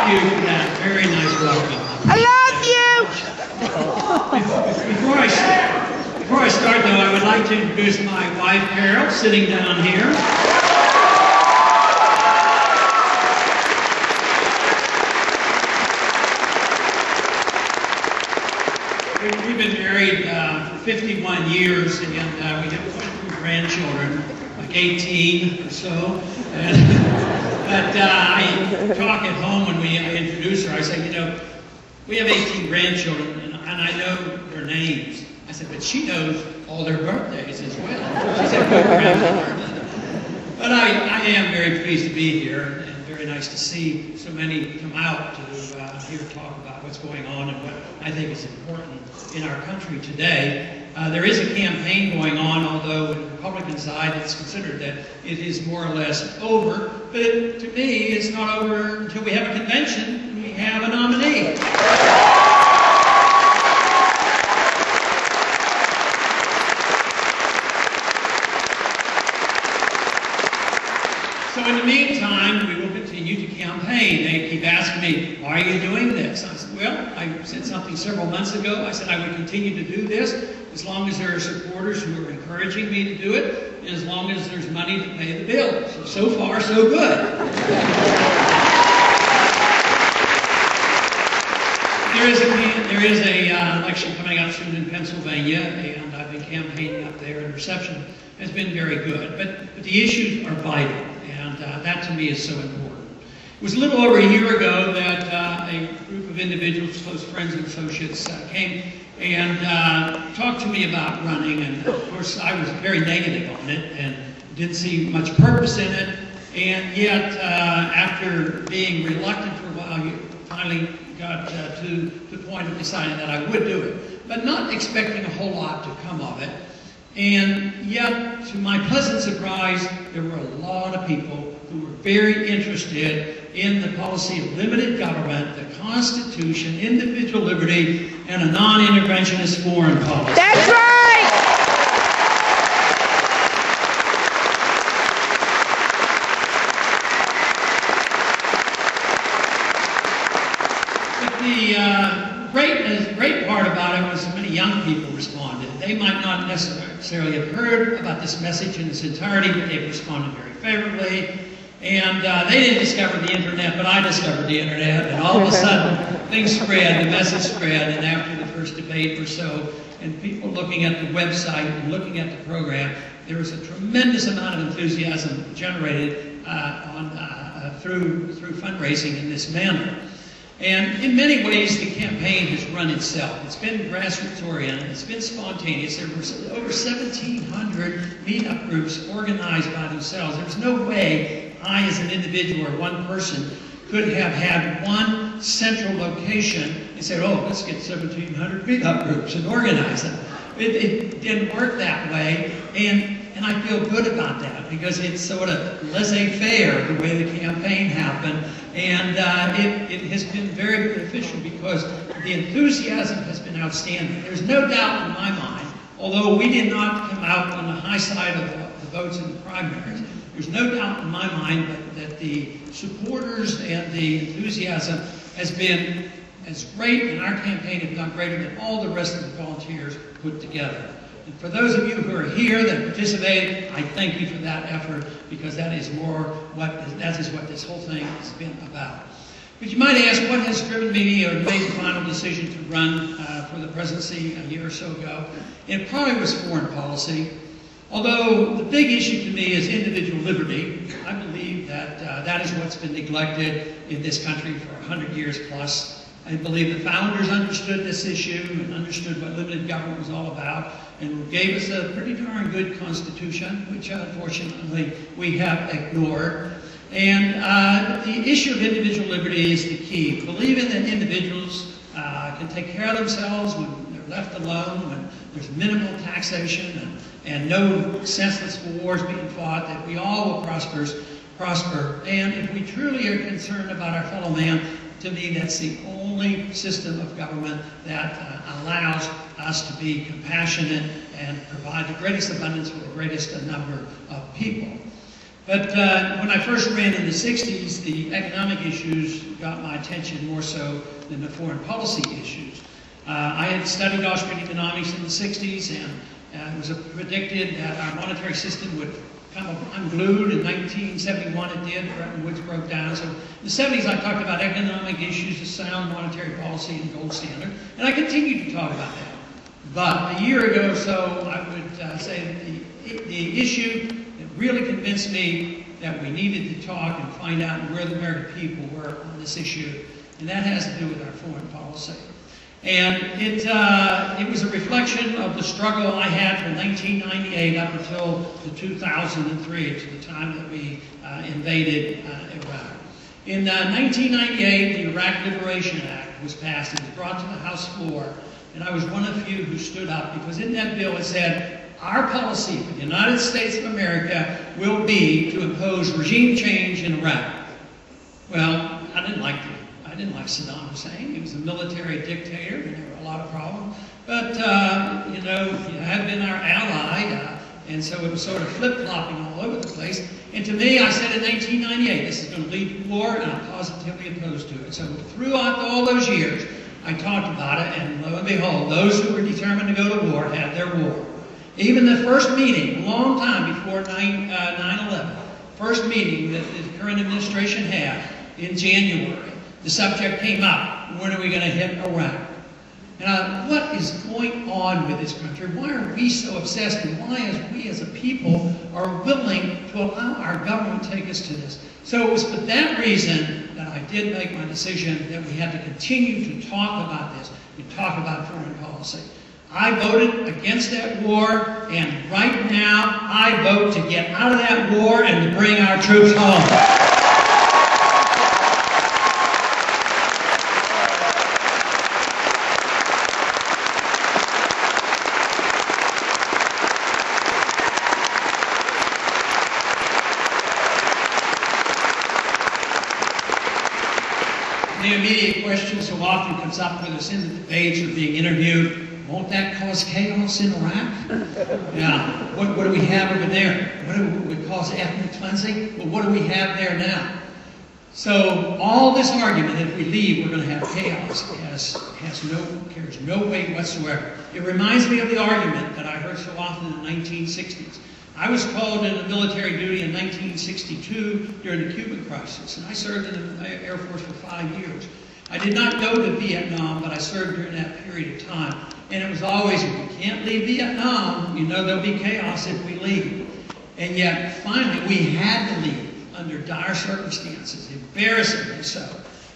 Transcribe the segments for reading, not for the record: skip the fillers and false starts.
you for that very nice welcome. I love you! Before I start, though, I would like to introduce my wife, Carol, sitting down here. We've been married for 51 years, and we have quite a few grandchildren, like 18 or so. But I talk at home when I introduce her. I say, you know, we have 18 grandchildren, and I know their names. I said, but she knows all their birthdays as well. She's a good grandmother. But I am very pleased to be here, and very nice to see so many come out to here talk about what's going on and what I think is important in our country today. There is a campaign going on, although on the Republican side it's considered that it is more or less over. But to me, it's not over until we have a convention and we have a nominee. So in the meantime, we will continue to campaign. They keep asking me, why are you doing this? I said, well, I said something several months ago. I said I would continue to do this as long as there are supporters who are encouraging me to do it, and as long as there's money to pay the bills. So far, so good. There is a election coming up soon in Pennsylvania, and I've been campaigning up there, and reception has been very good. But the issues are vital, and that to me is so important. It was a little over a year ago that a group of individuals, close friends and associates, came and talked to me about running, and of course I was very negative on it and didn't see much purpose in it, and yet after being reluctant for a while, you finally got to the point of deciding that I would do it, but not expecting a whole lot to come of it. And yet, to my pleasant surprise, there were a lot of people who were very interested in the policy of limited government, the Constitution, individual liberty, and a non-interventionist foreign policy. That's right! But the great part about it was so many young people responded. They might not necessarily have heard about this message in its entirety, but they responded very favorably. And they didn't discover the internet, but I discovered the internet, and all of a sudden things spread, the message spread, and after the first debate or so, and people looking at the website and looking at the program, there was a tremendous amount of enthusiasm generated through fundraising in this manner. And in many ways, the campaign has run itself. It's been grassroots-oriented. It's been spontaneous. There were over 1,700 meetup groups organized by themselves. There's no way I, as an individual or one person, could have had one central location and said, oh, let's get 1,700 meetup groups and organize them. It didn't work that way, and I feel good about that because it's sort of laissez-faire the way the campaign happened, and it has been very beneficial because the enthusiasm has been outstanding. There's no doubt in my mind, although we did not come out on the high side of the votes in the primaries, there's no doubt in my mind that the supporters and the enthusiasm has been as great, and our campaign has done greater than all the rest of the volunteers put together. And for those of you who are here that participated, I thank you for that effort because that is what this whole thing has been about. But you might ask, what has driven me to make the final decision to run for the presidency a year or so ago? And it probably was foreign policy. Although the big issue to me is individual liberty. I believe that that is what's been neglected in this country for 100 years plus. I believe the founders understood this issue and understood what limited government was all about and gave us a pretty darn good constitution, which unfortunately we have ignored. And the issue of individual liberty is the key. Believing that individuals can take care of themselves when they're left alone, when there's minimal taxation and no senseless wars being fought, that we all will prosper. And if we truly are concerned about our fellow man, to me, that's the only system of government that allows us to be compassionate and provide the greatest abundance for the greatest number of people. But when I first ran in the 60s, the economic issues got my attention more so than the foreign policy issues. I had studied Austrian economics in the 60s, and it was predicted that our monetary system would come unglued. In 1971 it did. Bretton Woods broke down. So in the 70s I talked about economic issues, a sound monetary policy, and gold standard, and I continue to talk about that. But a year ago or so, I would say that the issue that really convinced me that we needed to talk and find out where the American people were on this issue, and that has to do with our foreign policy. And it was a reflection of the struggle I had from 1998 up until the 2003, to the time that we invaded Iraq. In 1998, the Iraq Liberation Act was passed. It was brought to the House floor, and I was one of the few who stood up, because in that bill it said, our policy for the United States of America will be to impose regime change in Iraq. Well, I didn't like Saddam Hussein. He was a military dictator, and there were a lot of problems. But, you know, he had been our ally, and so it was sort of flip-flopping all over the place. And to me, I said in 1998, this is going to lead to war, and I'm positively opposed to it. So throughout all those years, I talked about it, and lo and behold, those who were determined to go to war had their war. Even the first meeting, a long time before 9/11, first meeting that the current administration had in January, the subject came up, when are we going to hit Iraq? And what is going on with this country? Why are we so obsessed, and why is we as a people are willing to allow our government to take us to this? So it was for that reason that I did make my decision that we had to continue to talk about this, to talk about foreign policy. I voted against that war, and right now I vote to get out of that war and to bring our troops home. The immediate question so often comes up with us in the debates or being interviewed, won't that cause chaos in Iraq? Yeah. What do we have over there? What would cause ethnic cleansing? Well, what do we have there now? So all this argument, if we leave, we're going to have chaos, carries no weight whatsoever. It reminds me of the argument that I heard so often in the 1960s. I was called into military duty in 1962 during the Cuban crisis, and I served in the Air Force for 5 years. I did not go to Vietnam, but I served during that period of time. And it was always, if we can't leave Vietnam, you know there'll be chaos if we leave. And yet, finally, we had to leave under dire circumstances, embarrassingly so.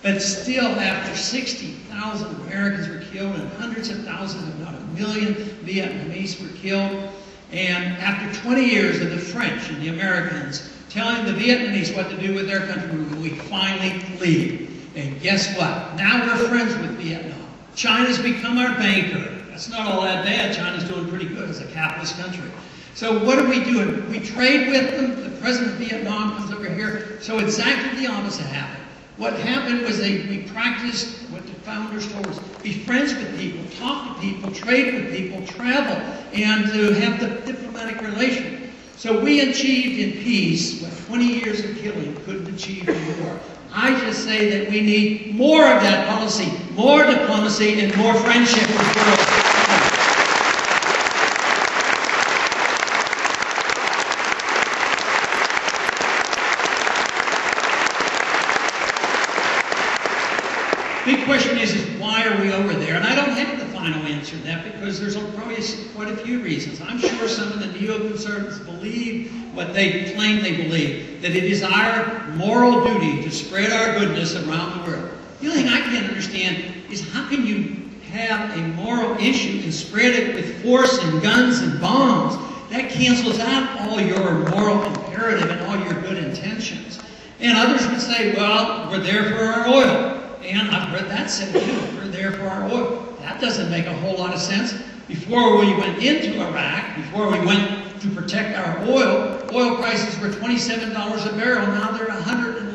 But still, after 60,000 Americans were killed and hundreds of thousands, if not 1 million Vietnamese were killed, and after 20 years of the French and the Americans telling the Vietnamese what to do with their country, we finally leave. And guess what? Now we're friends with Vietnam. China's become our banker. That's not all that bad. China's doing pretty good as a capitalist country. So what are we doing? We trade with them. The president of Vietnam comes over here. So exactly the opposite happened. What happened was we practiced what the founders told us. Be friends with people, talk to people, trade with people, travel, and to have the diplomatic relation. So we achieved in peace what 20 years of killing couldn't achieve in war. I just say that we need more of that policy, more diplomacy, and more friendship with the world. Big question is why are we over there? And I don't have the final answer to that, because there's probably quite a few reasons. I'm sure some of the neoconservatives believe what they claim they believe, that it is our moral duty to spread our goodness around the world. The only thing I can't understand is how can you have a moral issue and spread it with force and guns and bombs? That cancels out all your moral imperative and all your good intentions. And others would say, well, we're there for our oil. And I've heard that said too, we're there for our oil. That doesn't make a whole lot of sense. Before we went into Iraq, before we went to protect our oil prices were $27 a barrel, now they're $111.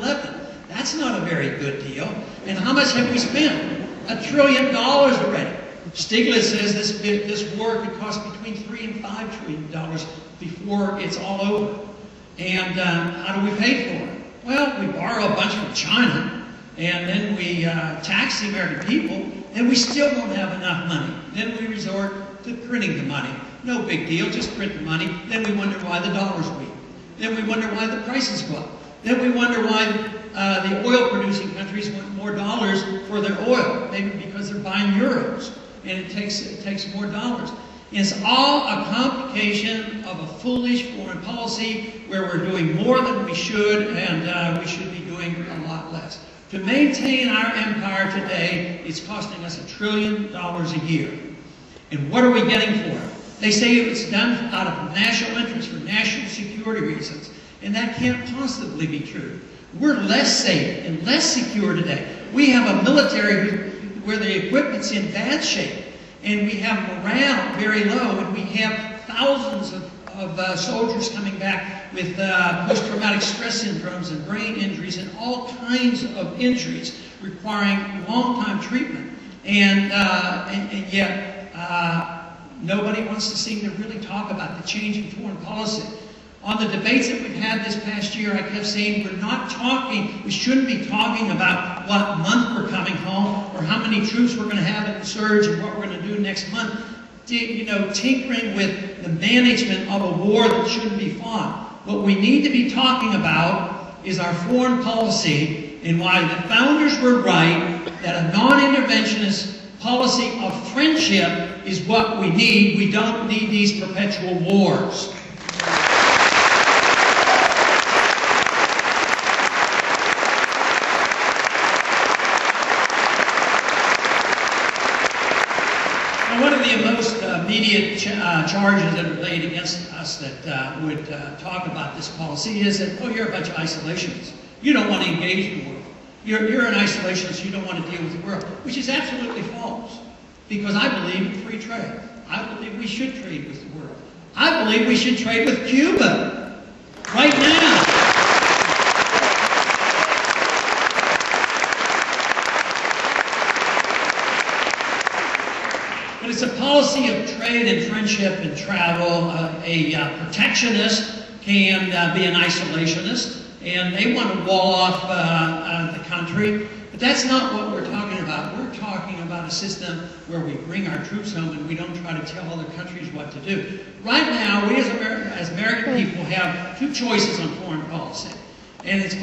That's not a very good deal. And how much have we spent? $1 trillion already. Stiglitz says this war could cost between $3 and $5 trillion before it's all over. And how do we pay for it? Well, we borrow a bunch from China, and then we tax the American people, and we still don't have enough money. Then we resort to printing the money. No big deal, just print the money. Then we wonder why the dollar's weak. Then we wonder why the prices go up. Then we wonder why the oil-producing countries want more dollars for their oil. Maybe because they're buying euros, and it takes more dollars. It's all a complication of a foolish foreign policy where we're doing more than we should, and we should be doing a lot less. To maintain our empire today, it's costing us $1 trillion a year. And what are we getting for it? They say it's done out of national interest for national security reasons, and that can't possibly be true. We're less safe and less secure today. We have a military where the equipment's in bad shape, and we have morale very low, and we have thousands of soldiers coming back with post-traumatic stress syndromes and brain injuries and all kinds of injuries requiring long-time treatment. And yet, nobody wants to seem to really talk about the change in foreign policy. On the debates that we've had this past year, I kept saying we shouldn't be talking about what month we're coming home or how many troops we're going to have in the surge and what we're going to do next month. You know, tinkering with the management of a war that shouldn't be fought. What we need to be talking about is our foreign policy and why the founders were right that a non-interventionist policy of friendship is what we need. We don't need these perpetual wars. One of the most immediate charges that are laid against us that would talk about this policy is that, oh, you're a bunch of isolationists. You don't want to engage the world. You're an isolationist. You don't want to deal with the world, which is absolutely false, because I believe in free trade. I believe we should trade with the world. I believe we should trade with Cuba right now. But it's a policy of trade and friendship and travel. A protectionist can be an isolationist, and they want to wall off the country. But that's not what we're talking about. We're talking about a system where we bring our troops home and we don't try to tell other countries what to do. Right now, we as American people have two choices on foreign policy. And it's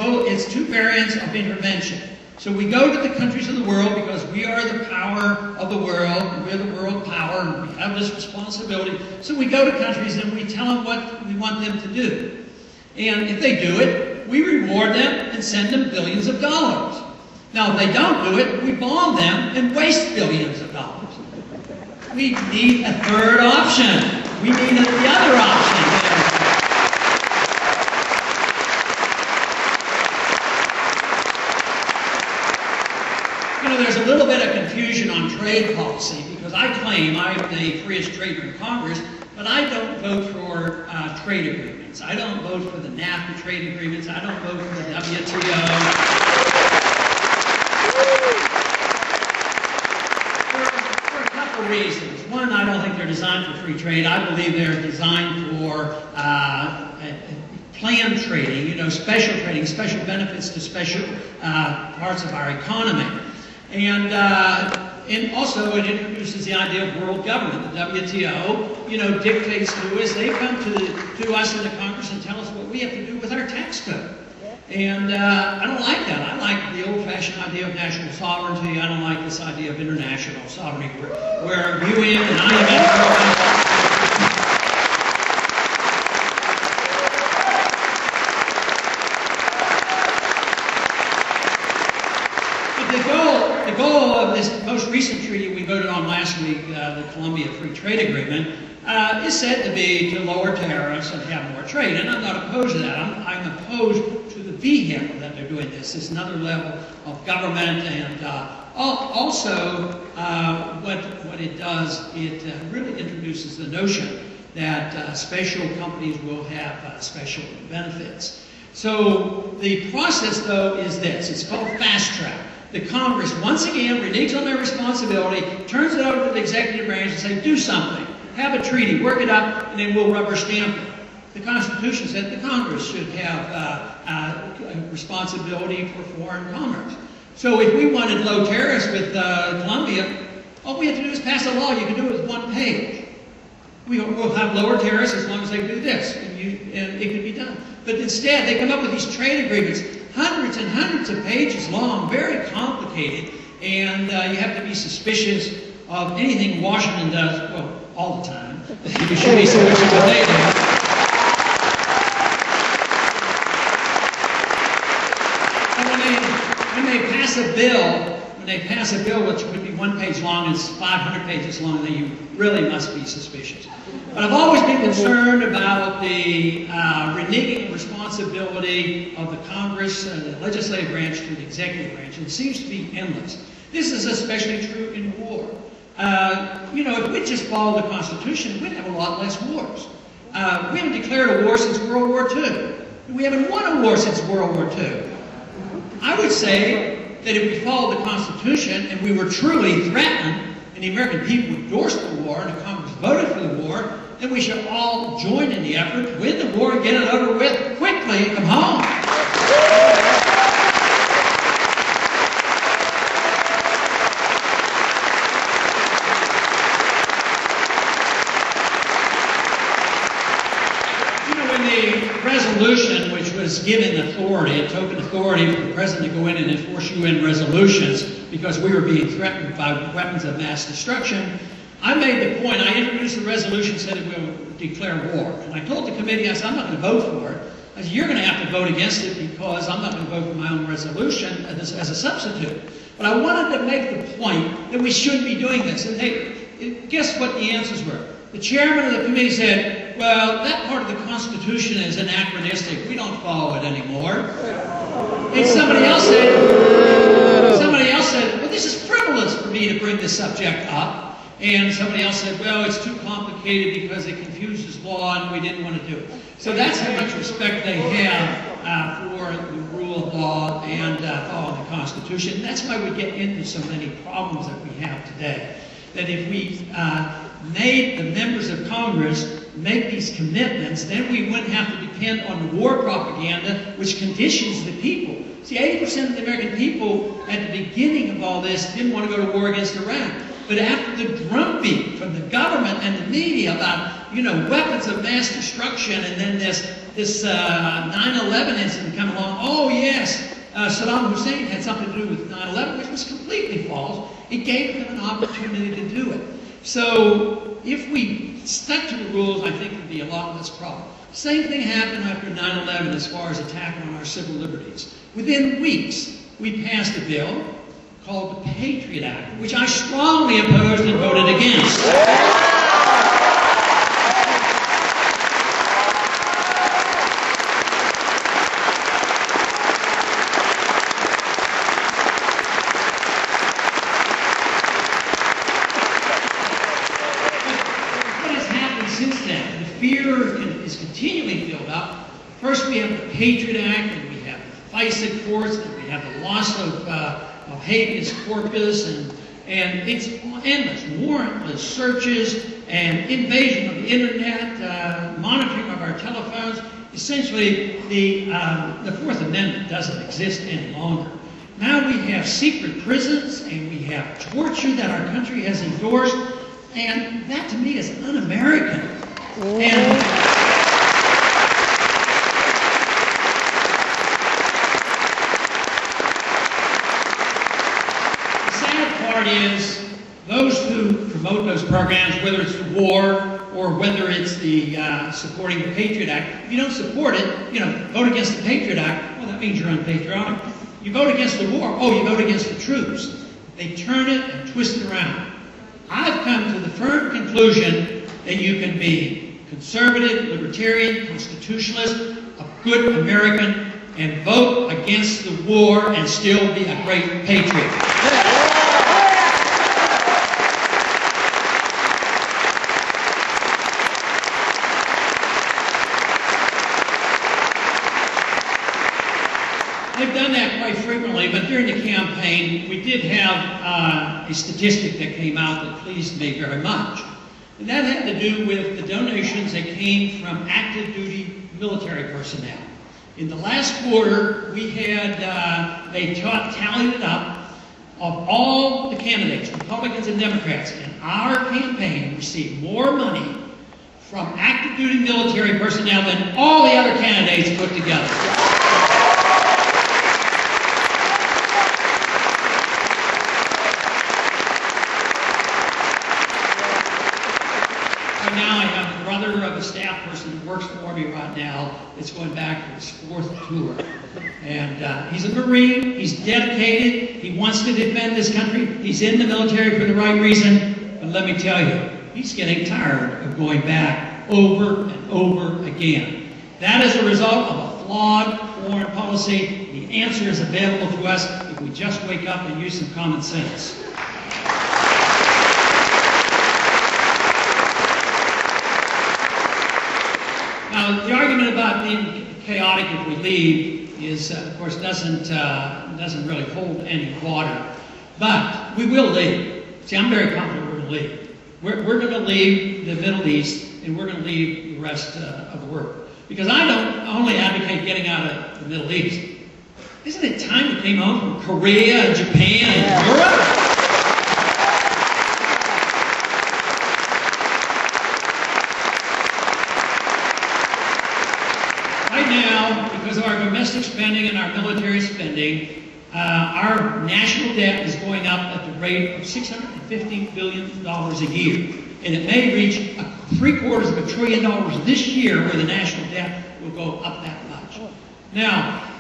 two variants of intervention. So we go to the countries of the world because we are the power of the world, we're the world power, and we have this responsibility. So we go to countries and we tell them what we want them to do. And if they do it, we reward them and send them billions of dollars. Now, if they don't do it, we bomb them and waste billions of dollars. We need a third option. We need the other option. You know, there's a little bit of confusion on trade policy because I claim I'm the freest trader in Congress, but I don't vote for trade agreements. I don't vote for the NAFTA trade agreements. I don't vote for the WTO. For a couple reasons. One, I don't think they're designed for free trade. I believe they're designed for planned trading, you know, special trading, special benefits to special parts of our economy. And also it introduces the idea of world government. The WTO, you know, dictates to us. They come to us in the Congress and tell us what we have to do with our tax code. And I don't like that. I like the old-fashioned idea of national sovereignty. I don't like this idea of international sovereignty where UN and IMF The goal of this most recent treaty we voted on last week, the Colombia Free Trade Agreement, is said to be to lower tariffs and have more trade. And I'm not opposed to that. I'm opposed to the vehicle that they're doing this another level of government. And also, what it does, it really introduces the notion that special companies will have special benefits. So the process, though, is this. It's called fast track. The Congress, once again, reneges on their responsibility, turns it over to the executive branch and say, do something. Have a treaty, work it up, and then we'll rubber stamp it. The Constitution said the Congress should have responsibility for foreign commerce. So if we wanted low tariffs with Colombia, all we have to do is pass a law. You can do it with one page. We'll have lower tariffs as long as they do this, and it can be done. But instead, they come up with these trade agreements, hundreds and hundreds of pages long, very complicated, and you have to be suspicious of anything Washington does, well, all the time. You should be suspicious of what they do. When they pass a bill which would be one page long, it's 500 pages long, then you really must be suspicious. But I've always been concerned about the reneging responsibility of the Congress, the legislative branch to the executive branch. It seems to be endless. This is especially true in war. If we just followed the Constitution, we'd have a lot less wars. We haven't declared a war since World War II. We haven't won a war since World War II. I would say that if we followed the Constitution and we were truly threatened, and the American people endorsed the war and the Congress voted for the war, then we should all join in the effort to win the war and get it over with quickly and come home. Resolution, which was given authority, a token authority for the president to go in and enforce UN resolutions because we were being threatened by weapons of mass destruction, I made the point, I introduced a resolution saying that we would declare war. And I told the committee, I said, I'm not going to vote for it. I said, you're going to have to vote against it because I'm not going to vote for my own resolution as a substitute. But I wanted to make the point that we should be doing this. And hey, guess what the answers were? The chairman of the committee said, well, that part of the Constitution is anachronistic. We don't follow it anymore. And somebody else said, well, this is frivolous for me to bring this subject up. And somebody else said, well, it's too complicated because it confuses law and we didn't want to do it. So that's how much respect they have for the rule of law and following the Constitution. That's why we get into so many problems that we have today. That if we made the members of Congress make these commitments, then we wouldn't have to depend on the war propaganda, which conditions the people. See, 80% of the American people at the beginning of all this didn't want to go to war against Iraq. But after the drumbeat from the government and the media about, weapons of mass destruction, and then this 9/11 incident come along, oh yes, Saddam Hussein had something to do with 9/11, which was completely false. It gave them an opportunity to do it. So if we stuck to the rules, I think there'd be a lot less problem. Same thing happened after 9/11 as far as attack on our civil liberties. Within weeks, we passed a bill called the Patriot Act, which I strongly opposed and voted against. Is continuing to build up. First we have the Patriot Act, and we have the FISA courts, and we have the loss of habeas corpus, and it's endless. Warrantless searches and invasion of the internet, monitoring of our telephones. Essentially, the Fourth Amendment doesn't exist any longer. Now we have secret prisons, and we have torture that our country has endorsed, and that to me is un-American. And the sad part is those who promote those programs, whether it's the war or whether it's the supporting the Patriot Act, if you don't support it, vote against the Patriot Act, well, that means you're unpatriotic. You vote against the war, oh, you vote against the troops. They turn it and twist it around. I've come to the firm conclusion that you can be conservative, libertarian, constitutionalist, a good American, and vote against the war and still be a great patriot. I've done that quite frequently, but during the campaign, we did have a statistic that came out that pleased me very much. And that had to do with the donations that came from active duty military personnel. In the last quarter, we had, they tallied it up of all the candidates, Republicans and Democrats, and our campaign received more money from active duty military personnel than all the other candidates put together. Right now I have a brother of a staff person who works for me right now. It's going back to his 4th tour. And he's a Marine, he's dedicated, he wants to defend this country, he's in the military for the right reason, but let me tell you, he's getting tired of going back over and over again. That is a result of a flawed foreign policy. The answer is available to us if we just wake up and use some common sense. Now, the argument about being chaotic if we leave is, of course, doesn't really hold any water. But we will leave. See, I'm very confident we're going to leave. We're going to leave the Middle East, and we're going to leave the rest of the world. Because I don't only advocate getting out of the Middle East. Isn't it time we came home from Korea and Japan and Europe? Because of our domestic spending and our military spending, our national debt is going up at the rate of $650 billion a year. And it may reach $750 billion this year, where the national debt will go up that much. Now,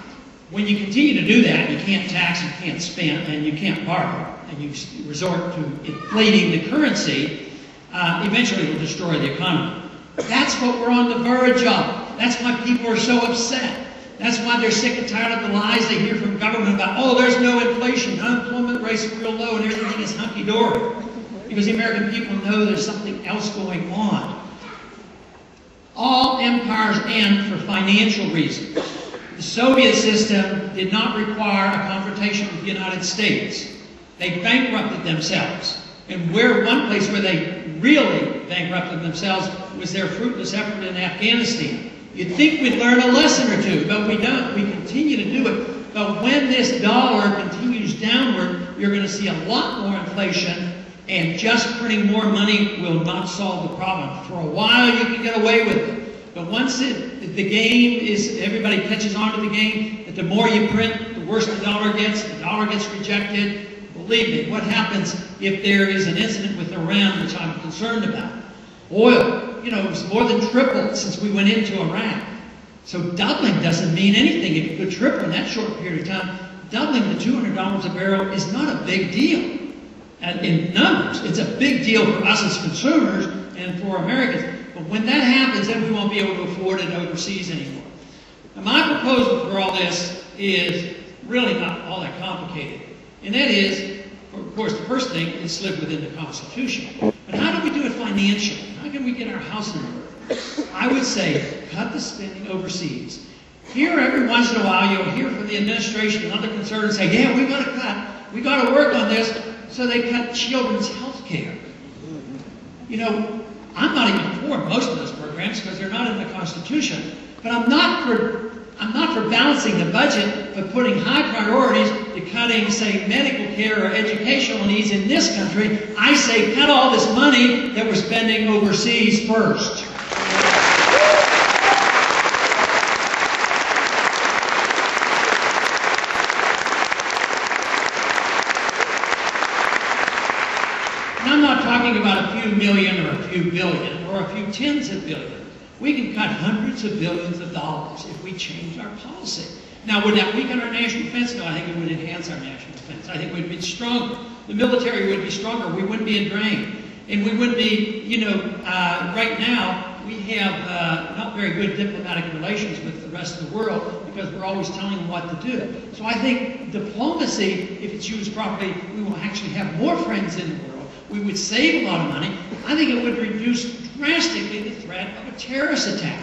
when you continue to do that, you can't tax, you can't spend, and you can't borrow, and you resort to inflating the currency, eventually it will destroy the economy. That's what we're on the verge of. That's why people are so upset. That's why they're sick and tired of the lies they hear from government about, oh, there's no inflation, unemployment rate's real low, and everything is hunky-dory. Because the American people know there's something else going on. All empires end for financial reasons. The Soviet system did not require a confrontation with the United States. They bankrupted themselves. And one place where they really bankrupted themselves was their fruitless effort in Afghanistan. You'd think we'd learn a lesson or two, but we don't. We continue to do it. But when this dollar continues downward, you're going to see a lot more inflation, and just printing more money will not solve the problem. For a while, you can get away with it. But once the game is, everybody catches on to the game, that the more you print, the worse the dollar gets rejected. Believe me, what happens if there is an incident with Iran, which I'm concerned about? Oil, it's more than tripled since we went into Iraq. So doubling doesn't mean anything. If you could triple in that short period of time, doubling to $200 a barrel is not a big deal. And in numbers, it's a big deal for us as consumers and for Americans. But when that happens, then we won't be able to afford it overseas anymore. Now, my proposal for all this is really not all that complicated. And that is, of course, the first thing is live within the Constitution. But how do we do it financially? How can we get our house in order? I would say cut the spending overseas. Here, every once in a while, you'll hear from the administration and other conservatives say, yeah, we got to cut. We got to work on this. So they cut children's health care. I'm not even for most of those programs because they're not in the Constitution. But I'm not for balancing the budget, but putting high priorities to cutting, say, medical care or educational needs in this country. I say cut all this money that we're spending overseas first. And I'm not talking about a few million or a few billion or a few tens of billions. We can cut hundreds of billions of dollars if we change our policy. Now, would that weaken our national defense? No, I think it would enhance our national defense. I think we'd be stronger. The military would be stronger. We wouldn't be drained. And we wouldn't be, right now, we have not very good diplomatic relations with the rest of the world because we're always telling them what to do. So I think diplomacy, if it's used properly, we will actually have more friends in the world. We would save a lot of money. I think it would reduce drastically the threat of a terrorist attack.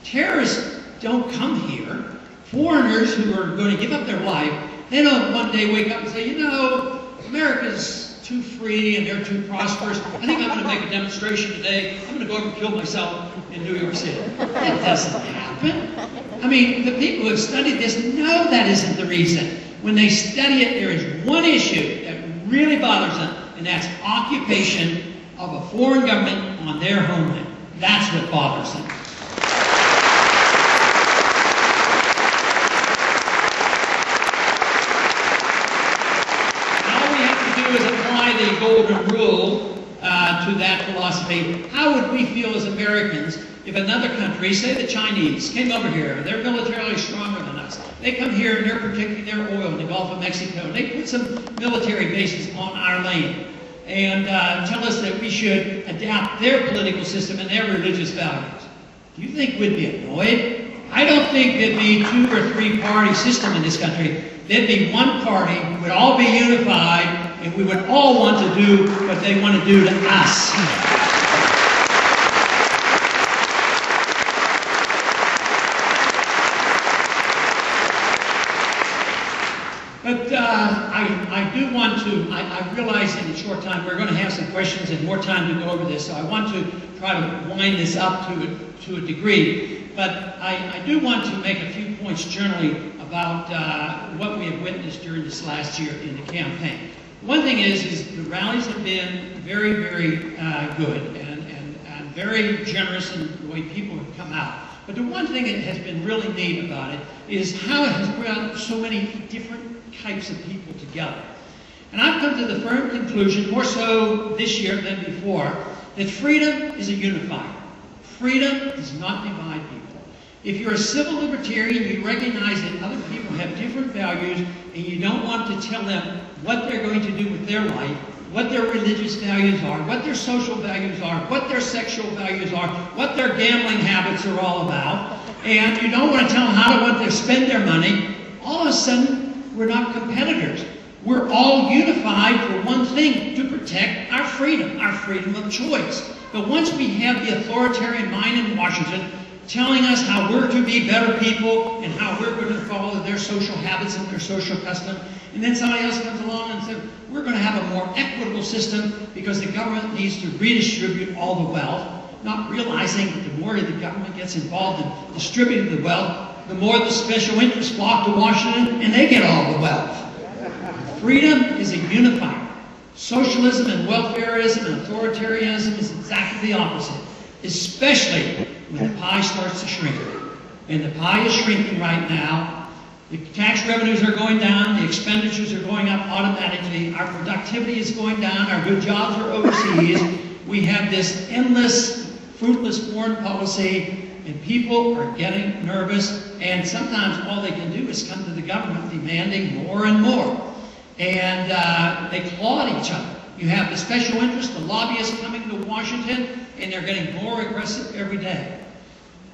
Terrorists don't come here. Foreigners who are going to give up their life, they don't one day wake up and say, America's too free and they're too prosperous. I think I'm going to make a demonstration today. I'm going to go over and kill myself in New York City. That doesn't happen. I mean, the people who have studied this know that isn't the reason. When they study it, there is one issue that really bothers them, and that's occupation of a foreign government on their homeland. That's what bothers them. All we have to do is apply the golden rule to that philosophy. How would we feel as Americans if another country, say the Chinese, came over here, they're militarily stronger than us. They come here and they're protecting their oil in the Gulf of Mexico. And they put some military bases on our land and tell us that we should adapt their political system and their religious values. Do you think we'd be annoyed? I don't think there'd be 2 or 3 party system in this country. There'd be one party, we'd all be unified, and we would all want to do what they want to do to us. But I do want to, I realize in a short time we're going to have some questions and more time to go over this, so I want to try to wind this up to a degree. But I do want to make a few points generally about what we have witnessed during this last year in the campaign. One thing is the rallies have been very, very good and very generous in the way people have come out. But the one thing that has been really neat about it is how it has brought so many different types of people together. And I've come to the firm conclusion, more so this year than before, that freedom is a unifier. Freedom does not divide people. If you're a civil libertarian, you recognize that other people have different values and you don't want to tell them what they're going to do with their life, what their religious values are, what their social values are, what their sexual values are, what their gambling habits are all about, and you don't want to tell them how to want to spend their money, all of a sudden, we're not competitors. We're all unified for one thing, to protect our freedom of choice. But once we have the authoritarian mind in Washington telling us how we're to be better people and how we're going to follow their social habits and their social custom, and then somebody else comes along and says, we're going to have a more equitable system because the government needs to redistribute all the wealth, not realizing that the more the government gets involved in distributing the wealth, the more the special interests flock to Washington and they get all the wealth. Freedom is a unifier. Socialism and welfareism and authoritarianism is exactly the opposite, especially when the pie starts to shrink. And the pie is shrinking right now. The tax revenues are going down, the expenditures are going up automatically, our productivity is going down, our good jobs are overseas. We have this endless, fruitless foreign policy, and people are getting nervous, and sometimes all they can do is come to the government demanding more and more. And they claw at each other. You have the special interest, the lobbyists coming to Washington, and they're getting more aggressive every day.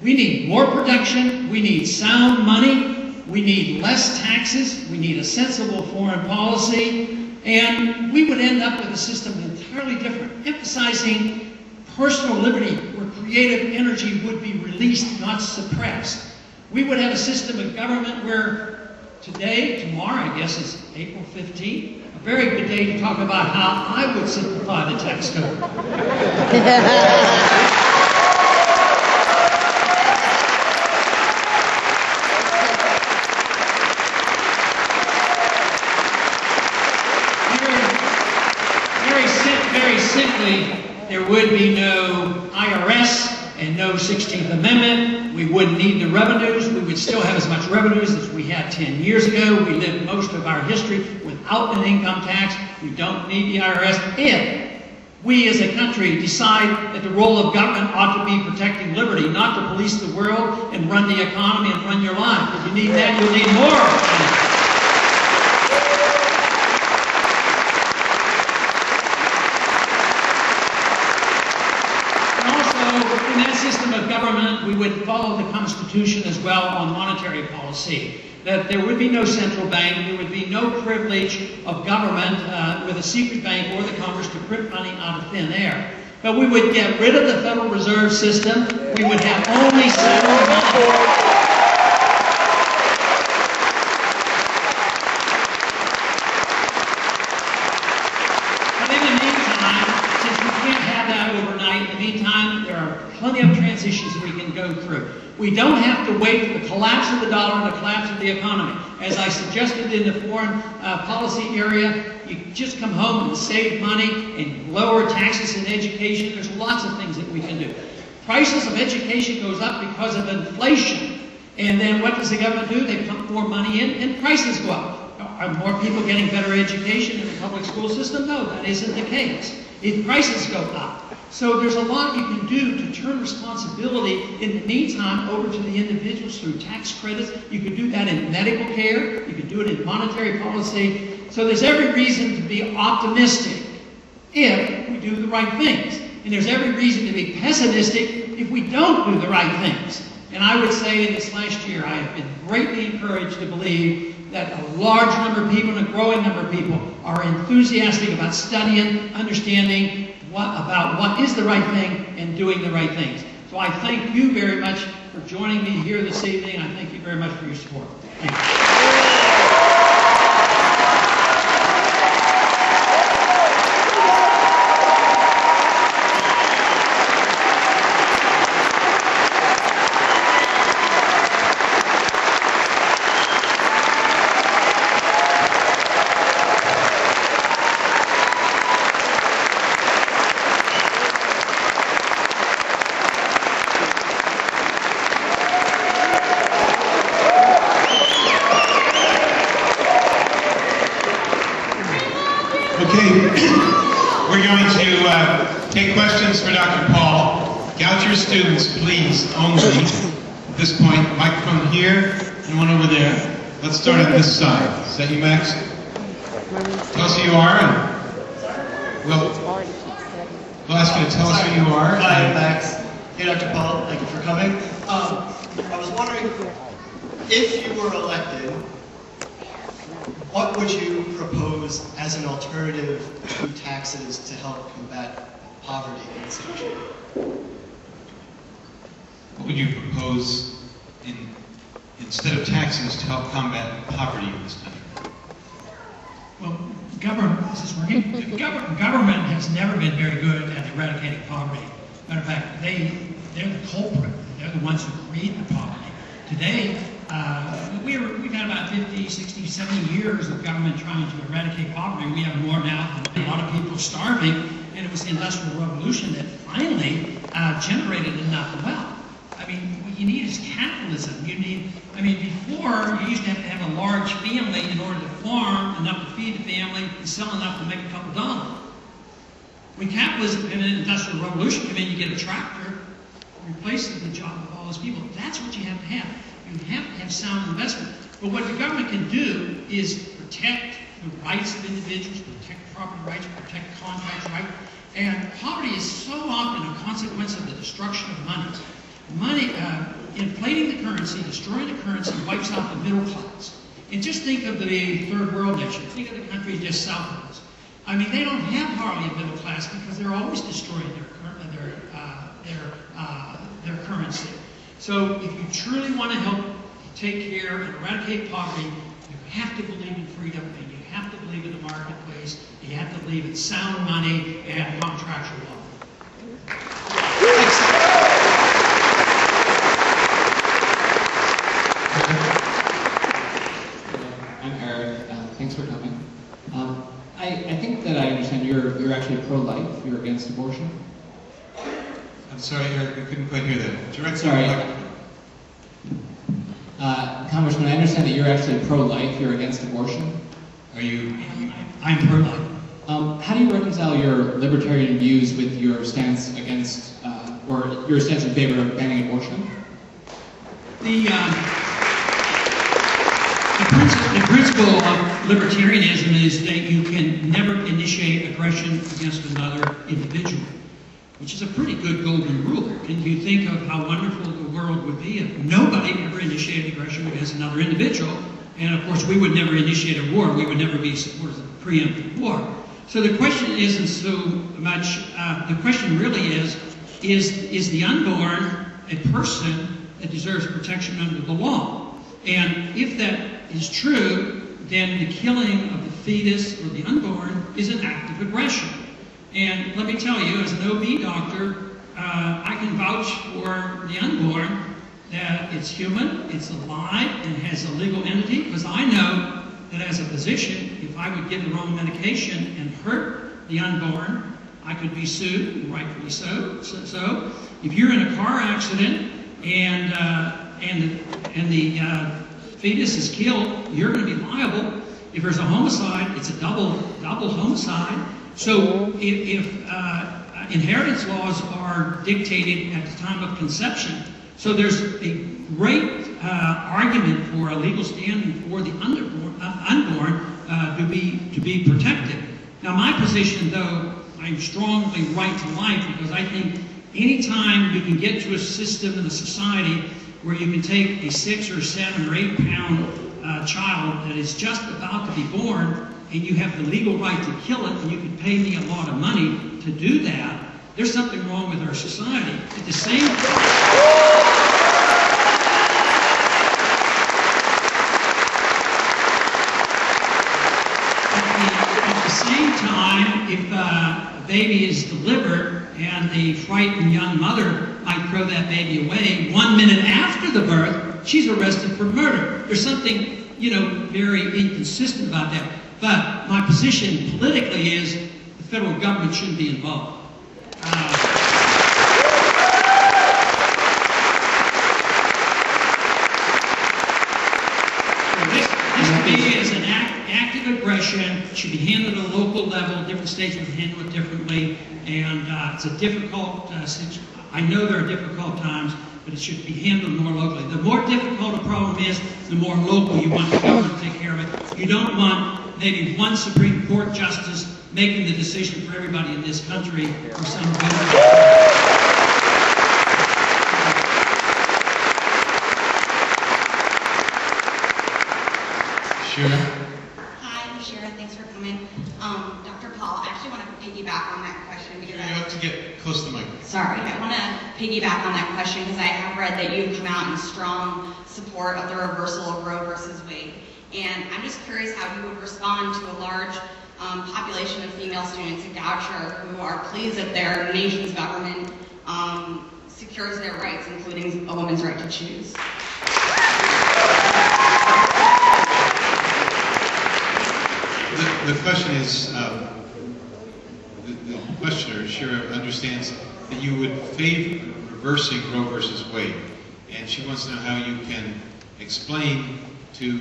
We need more production, we need sound money, we need less taxes, we need a sensible foreign policy, and we would end up with a system entirely different, emphasizing personal liberty where creative energy would be released, not suppressed. We would have a system of government where today, tomorrow, I guess is April 15th, a very good day to talk about how I would simplify the tax code. Very simply, there would be no IRS and no 16th Amendment. We wouldn't need the revenues. We would still have as much revenues as we had 10 years ago. We lived most of our history without an income tax. We don't need the IRS. If we as a country decide that the role of government ought to be protecting liberty, not to police the world and run the economy and run your life. If you need that, you'll need more. System of government, we would follow the Constitution as well on monetary policy. That there would be no central bank, there would be no privilege of government with a secret bank or the Congress to print money out of thin air. But we would get rid of the Federal Reserve System. We would have only central bank. overnight. In the meantime, there are plenty of transitions we can go through. We don't have to wait for the collapse of the dollar and the collapse of the economy. As I suggested in the foreign policy area, you just come home and save money and lower taxes in education. There's lots of things that we can do. Prices of education goes up because of inflation. And then what does the government do? They pump more money in and prices go up. Are more people getting better education in the public school system? No, that isn't the case. If prices go up. So there's a lot you can do to turn responsibility in the meantime over to the individuals through tax credits. You could do that in medical care. You could do it in monetary policy. So there's every reason to be optimistic if we do the right things. And there's every reason to be pessimistic if we don't do the right things. And I would say in this last year, I have been greatly encouraged to believe that a large number of people and a growing number of people are enthusiastic about studying, understanding about what is the right thing and doing the right things. So I thank you very much for joining me here this evening. I thank you very much for your support. Thank you. We're going to take questions for Dr. Paul. Goucher students, please, only. At this point, microphone here and one over there. Let's start at this side. Is that you, Max? Tell us who you are, and we'll ask you to tell us who you are. Hi, I'm Max. Hey, Dr. Paul. Thank you for coming. I was wondering, if you were elected, what would you propose as an alternative to taxes to help combat poverty in this country? What would you propose instead of taxes to help combat poverty in this country? Well, government has never been very good at eradicating poverty. Matter of fact, they're the culprit. They're the ones who create the poverty. Today, we've had about 50, 60, 70 years of government trying to eradicate poverty. We have more now than a lot of people starving, and it was the Industrial Revolution that finally generated enough wealth. I mean, what you need is capitalism. Before, you used to have a large family in order to farm enough to feed the family and sell enough to make a couple dollars. When capitalism and the Industrial Revolution come in, you get a tractor, replaces the job of all those people. That's what you have to have. You have to have sound investment. But what the government can do is protect the rights of individuals, protect property rights, protect contract rights. And poverty is so often a consequence of the destruction of money. Inflating the currency, destroying the currency, wipes out the middle class. And just think of the third world nation. Think of the countries just south of us. I mean, they don't have hardly a middle class because they're always destroying their currency. So if you truly want to help take care and eradicate poverty, you have to believe in freedom, and you have to believe in the marketplace, you have to believe in sound money and contractual law. I'm Eric. Thanks for coming. I think that I understand you're actually pro-life. You're against abortion. I'm sorry, Eric, I couldn't quite hear that. Direct. Sorry. Congressman, I understand that you're actually pro-life. You're against abortion. Are you? I'm pro-life. How do you reconcile your libertarian views with your stance against, or your stance in favor of banning abortion? The principle of libertarianism is that you can never initiate aggression against another individual, which is a pretty good golden rule. Can you think of how wonderful the world would be if nobody ever initiated aggression against another individual? And of course, we would never initiate a war. We would never be supporters of a preemptive war. So the question isn't so much, the question really is the unborn a person that deserves protection under the law? And if that is true, then the killing of the fetus or the unborn is an act of aggression. And let me tell you, as an OB doctor, I can vouch for the unborn that it's human, it's alive, and has a legal entity, because I know that as a physician, if I would give the wrong medication and hurt the unborn, I could be sued, rightfully so. So if you're in a car accident and the fetus is killed, you're going to be liable. If there's a homicide, it's a double homicide. So if inheritance laws are dictated at the time of conception, so there's a great argument for a legal standing for the unborn to be protected. Now, my position, though, I'm strongly right to life, because I think anytime you can get to a system in a society where you can take a 6 or 7 or 8 pound child that is just about to be born, and you have the legal right to kill it, and you can pay me a lot of money to do that, there's something wrong with our society. At the same time, if a baby is delivered and the frightened young mother might throw that baby away, 1 minute after the birth, she's arrested for murder. There's something, very inconsistent about that. But my position politically is the federal government shouldn't be involved. This to me is an act of aggression. It should be handled at a local level. Different states would handle it differently. And it's a difficult situation. I know there are difficult times, but it should be handled more locally. The more difficult a problem is, the more local you want the government to take care of it. You don't want maybe one Supreme Court justice making the decision for everybody in this country or some Sure. Hi, I'm Shira. Thanks for coming. Dr. Paul, I actually want to piggyback on that question because You have to get close to the mic. Sorry, I want to piggyback on that question because I have read that you've come out in strong support of the reversal of Roe versus Wade. And I'm just curious how you would respond to a large population of female students at Goucher who are pleased that their nation's government secures their rights, including a woman's right to choose. The question is, the questioner, Shira, understands that you would favor reversing Roe versus Wade, and she wants to know how you can explain to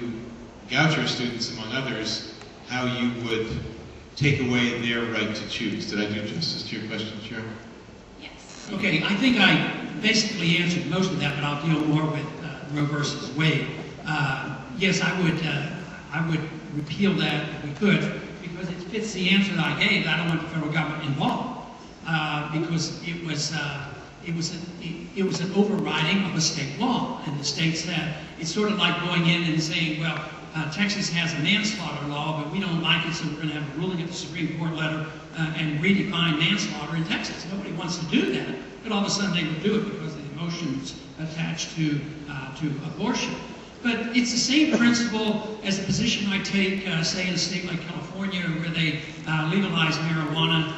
Goucher students, among others, how you would take away their right to choose. Did I do justice to your question, Shira? Yes. Okay, I think I basically answered most of that, but I'll deal more with Roe versus Wade. Yes, I would repeal that if we could, because it fits the answer that I gave. I don't want the federal government involved because it was an overriding of a state law, and the state said it's sort of like going in and saying, well, Texas has a manslaughter law, but we don't like it, so we're going to have a ruling at the Supreme Court letter and redefine manslaughter in Texas. Nobody wants to do that, but all of a sudden they would do it because of the emotions attached to abortion. But it's the same principle as the position I take, say, in a state like California, where they legalize marijuana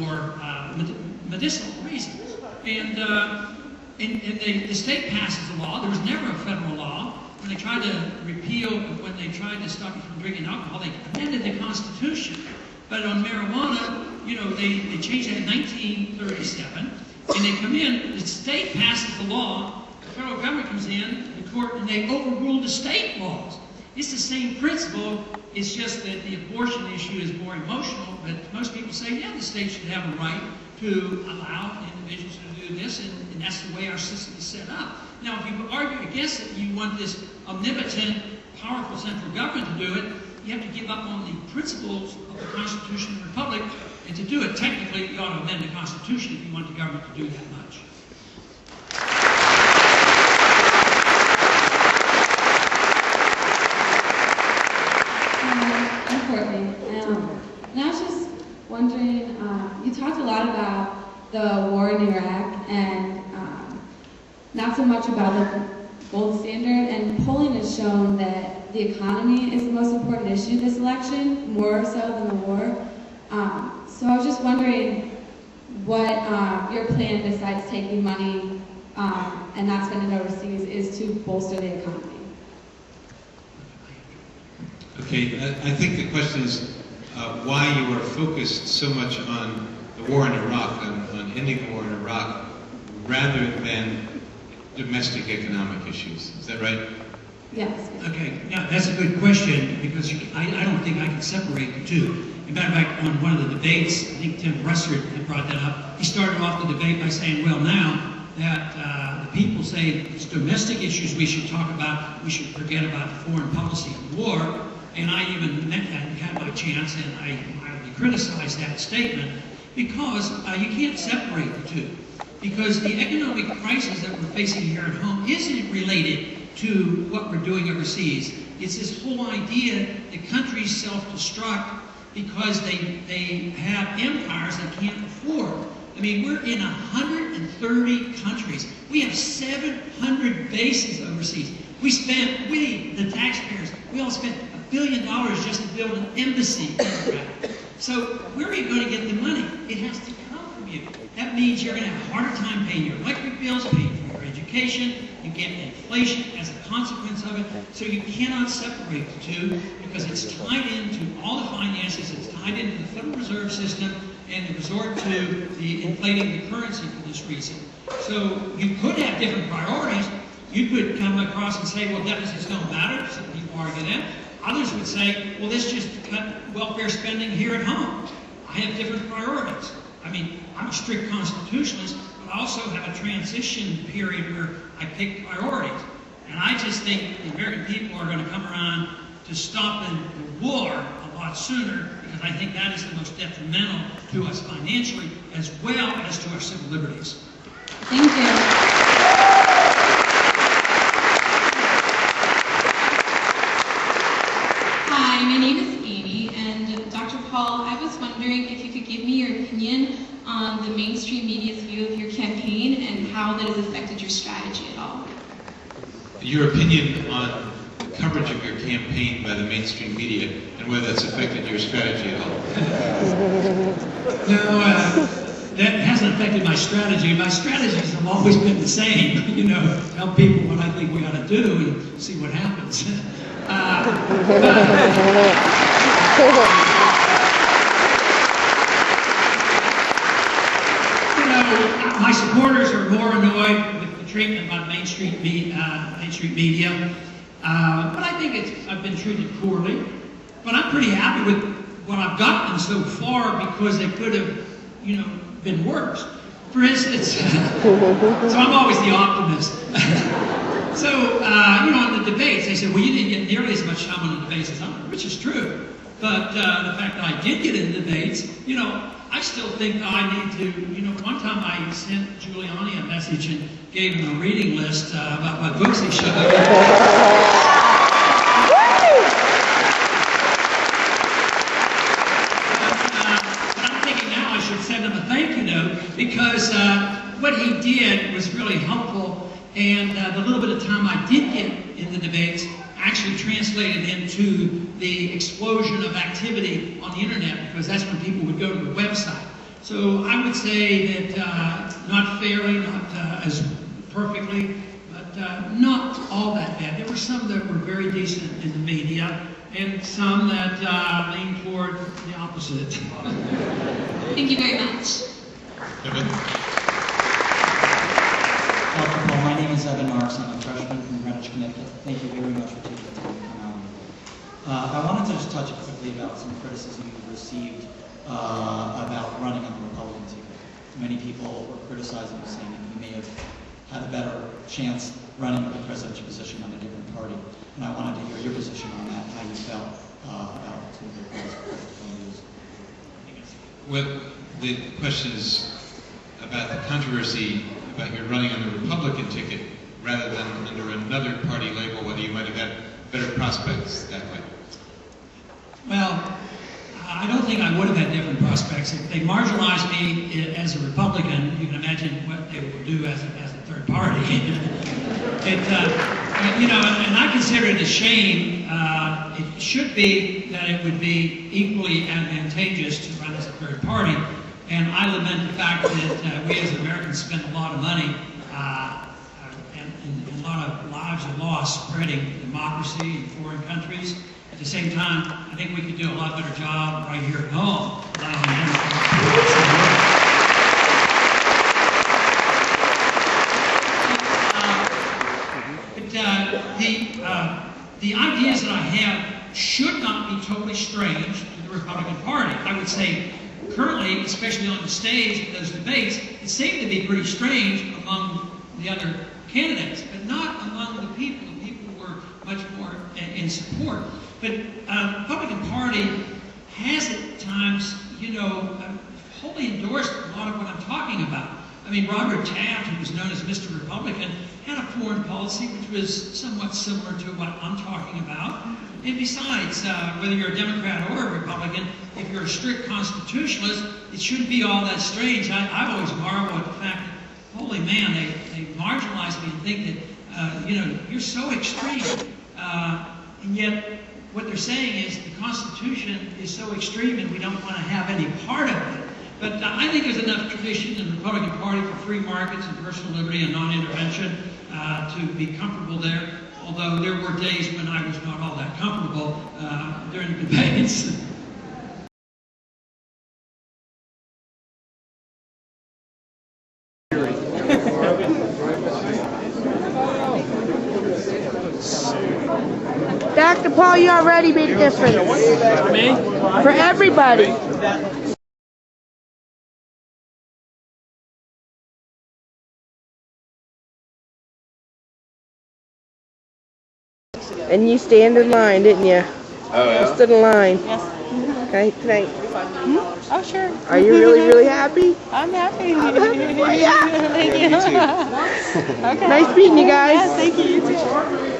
for medicinal reasons. And the state passes a law. There was never a federal law. When they tried to repeal, when they tried to stop you from drinking alcohol, they amended the Constitution. But on marijuana, they changed it in 1937, and they come in, the state passes the law, the federal government comes in, the court, and they overrule the state laws. It's the same principle, it's just that the abortion issue is more emotional, but most people say, yeah, the state should have a right to allow individuals to do this, and that's the way our system is set up. Now, if you argue against it, you want this omnipotent, powerful central government to do it, you have to give up on the principles of the Constitution of the Republic, and to do it, technically, you ought to amend the Constitution if you want the government to do that much. I'm Courtney, and I was just wondering, you talked a lot about the war in Iraq and not so much about the gold standard, and polling has shown that the economy is the most important issue this election, more so than the war. So I was just wondering what your plan besides taking money and not spending it overseas is to bolster the economy. Okay, I think the question is why you are focused so much on the war in Iraq, on ending the war in Iraq, rather than domestic economic issues. Is that right? Yes. Okay, yeah, that's a good question because I don't think I can separate the two. As a matter of fact, on one of the debates, I think Tim Russert had brought that up. He started off the debate by saying, well, now that the people say it's domestic issues we should talk about, we should forget about the foreign policy of war. And I even had my chance and I mildly criticized that statement because you can't separate the two. Because the economic crisis that we're facing here at home isn't related to what we're doing overseas. It's this whole idea that countries self-destruct because they have empires they can't afford. I mean, we're in 130 countries. We have 700 bases overseas. We, the taxpayers, we all spent $1 billion just to build an embassy in Iraq. So where are you going to get the money? It has to come from you. That means you're going to have a harder time paying your electric bills, paying for your education. You get inflation as a consequence of it. So you cannot separate the two because it's tied into all the finances. It's tied into the Federal Reserve System and the resort to the inflating the currency for this reason. So you could have different priorities. You could come across and say, well, deficits don't matter. Some people argue that. Others would say, well, let's just cut welfare spending here at home. I have different priorities. I mean, I'm a strict constitutionalist, but I also have a transition period where I pick priorities. And I just think the American people are going to come around to stopping the war a lot sooner because I think that is the most detrimental to us financially as well as to our civil liberties. Thank you. Hi, my name is Amy, and Dr. Paul, I was wondering if you could give me your opinion on the mainstream media's view of your campaign and how that has affected your strategy at all. Your opinion on coverage of your campaign by the mainstream media and whether that's affected your strategy at all? No, that hasn't affected my strategy. My strategies have always been the same. You know, tell people what I think we ought to do and see what happens. You know, my supporters are more annoyed with the treatment by mainstream media. But I think I've been treated poorly. But I'm pretty happy with what I've gotten so far because it could have, you know, been worse. For instance, so I'm always the optimist. So, you know, in the debates, they said, well, you didn't get nearly as much time on the debates as I did, which is true. But the fact that I did get in the debates, you know, I still think I need to, you know, one time I sent Giuliani a message and gave him a reading list about what books he should have. Send him a thank you note because what he did was really helpful, and the little bit of time I did get in the debates actually translated into the explosion of activity on the internet because that's when people would go to the website. So I would say that not fairly, not as perfectly, but not all that bad. There were some that were very decent in the media and some that leaned toward the opposite. Thank you very much. Evan? Dr. Paul, my name is Evan Marks. I'm a freshman from Greenwich, Connecticut. Thank you very much for taking the time to come out. I wanted to just touch quickly about some criticism you've received about running on the Republican ticket. Many people were criticizing you, saying that you may have had a better chance running for the presidential position on a different party. And I wanted to hear your position on that, how you felt about some of the views. Well, the question is about the controversy about your running on the Republican ticket rather than under another party label, whether you might have had better prospects that way. Well, I don't think I would have had different prospects. If they marginalized me as a Republican, you can imagine what they would do as a third party. You know, and I consider it a shame. It should be that it would be equally advantageous to run as a third party. And I lament the fact that we as Americans spend a lot of money and a lot of lives are lost spreading democracy in foreign countries. At the same time, I think we could do a lot better job right here at home. The ideas that I have should not be totally strange to the Republican Party. I would say currently, especially on the stage of those debates, it seemed to be pretty strange among the other candidates, but not among the people. The people were much more in support. But the Republican Party has at times, wholly endorsed a lot of what I'm talking about. I mean, Robert Taft, who was known as Mr. Republican, had a foreign policy which was somewhat similar to what I'm talking about. And besides, whether you're a Democrat or a Republican, if you're a strict constitutionalist, it shouldn't be all that strange. I've always marveled at the fact that, holy man, they marginalize me and think that, you're so extreme. And yet, what they're saying is the Constitution is so extreme and we don't want to have any part of it. But I think there's enough tradition in the Republican Party for free markets and personal liberty and non-intervention to be comfortable there. Although there were days when I was not all that comfortable during the debates. Dr. Paul, you already made a difference. For me? For everybody. And you stand in line, didn't you? Oh, yeah? You stood in line. Yes. Okay, tonight. Oh, sure. Are you really happy? I'm happy. Yeah. Thank you. Yeah, me too. Okay. Nice meeting you guys. Yes, thank you. You too.